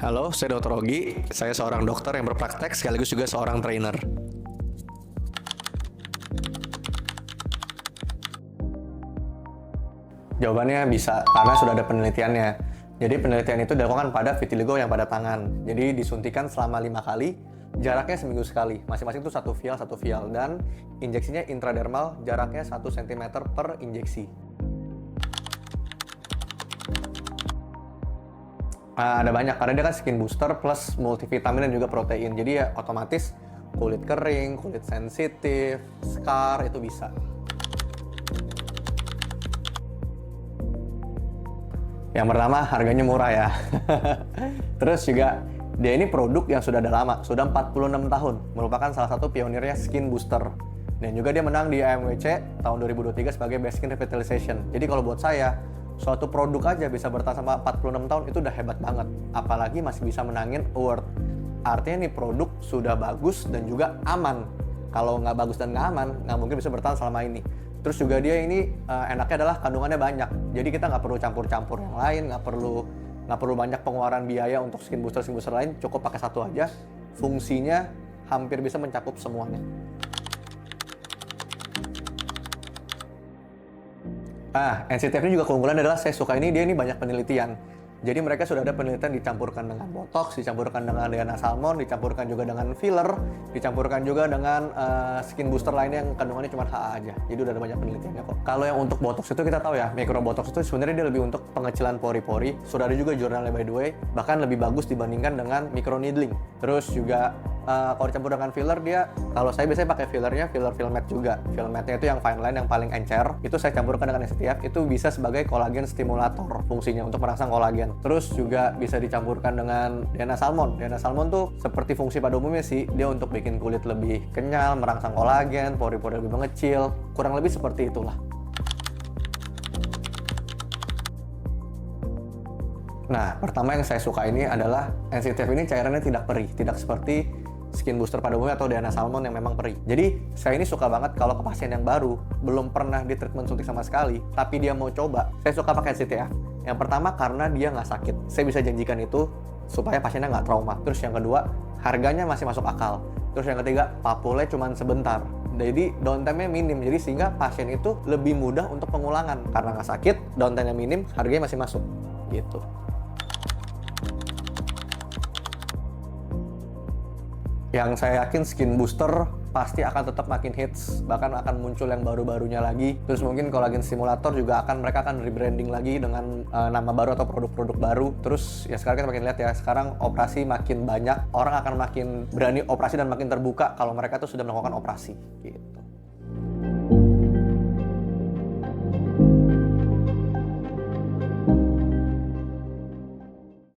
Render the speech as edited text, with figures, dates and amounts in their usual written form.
Halo, saya Dr. Ogi. Saya seorang dokter yang berpraktek sekaligus juga seorang trainer. Jawabannya bisa, karena sudah ada penelitiannya. Jadi penelitian itu dilakukan pada vitiligo yang pada tangan. Jadi disuntikan selama 5 kali, jaraknya seminggu sekali. Masing-masing itu satu vial, dan injeksinya intradermal, jaraknya 1 cm per injeksi. Ada banyak, karena dia kan skin booster plus multivitamin dan juga protein. Jadi ya otomatis kulit kering, kulit sensitif, scar itu bisa. Yang pertama, harganya murah ya. Terus juga dia ini produk yang sudah ada lama, sudah 46 tahun, merupakan salah satu pionirnya skin booster. Dan juga dia menang di AMWC tahun 2023 sebagai Best Skin Revitalization. Jadi kalau buat saya, suatu produk aja bisa bertahan sama 46 tahun itu udah hebat banget. Apalagi masih bisa menangin award. Artinya nih produk sudah bagus dan juga aman. Kalau nggak bagus dan nggak aman, nggak mungkin bisa bertahan selama ini. Terus juga dia ini enaknya adalah kandungannya banyak. Jadi kita nggak perlu campur-campur yang lain, nggak perlu banyak pengeluaran biaya untuk skin booster lain. Cukup pakai satu aja. Fungsinya hampir bisa mencakup semuanya. NCTF ini juga keunggulan adalah saya suka ini, dia ini banyak penelitian. Jadi mereka sudah ada penelitian dicampurkan dengan botox, dicampurkan dengan DNA salmon, dicampurkan juga dengan filler, dicampurkan juga dengan skin booster lainnya yang kandungannya cuma HA aja. Jadi udah ada banyak penelitiannya kok. Kalau yang untuk botox itu kita tahu ya, microbotox itu sebenarnya dia lebih untuk pengecilan pori-pori. Sudah ada juga jurnalnya by the way, bahkan lebih bagus dibandingkan dengan microneedling. Terus juga kalau dicampur dengan filler, dia, kalau saya biasanya pakai fillernya filler matte juga. Filler matte-nya itu yang fine line, yang paling encer. Itu saya campurkan dengan SCTF, itu bisa sebagai kolagen stimulator fungsinya untuk merangsang kolagen. Terus juga bisa dicampurkan dengan DNA salmon. DNA salmon tuh seperti fungsi pada umumnya sih, dia untuk bikin kulit lebih kenyal, merangsang kolagen, pori-pori lebih mengecil, kurang lebih seperti itulah. Nah, pertama yang saya suka ini adalah NCTF ini cairannya tidak perih, tidak seperti skin booster pada umumnya atau DNA salmon yang memang perih. Jadi, saya ini suka banget kalau ke pasien yang baru, belum pernah di treatment suntik sama sekali, tapi dia mau coba, saya suka pakai NCTF. Yang pertama, karena dia nggak sakit. Saya bisa janjikan itu supaya pasiennya nggak trauma. Terus yang kedua, harganya masih masuk akal. Terus yang ketiga, papulnya cuma sebentar. Jadi downtime-nya minim, jadi sehingga pasien itu lebih mudah untuk pengulangan. Karena nggak sakit, downtime-nya minim, harganya masih masuk. Gitu. Yang saya yakin skin booster pasti akan tetap makin hits, bahkan akan muncul yang baru-barunya lagi. Terus mungkin kolagen stimulator juga mereka akan rebranding lagi dengan nama baru atau produk-produk baru. Terus ya sekarang kita makin lihat ya, sekarang operasi makin banyak, orang akan makin berani operasi dan makin terbuka kalau mereka tuh sudah melakukan operasi gitu.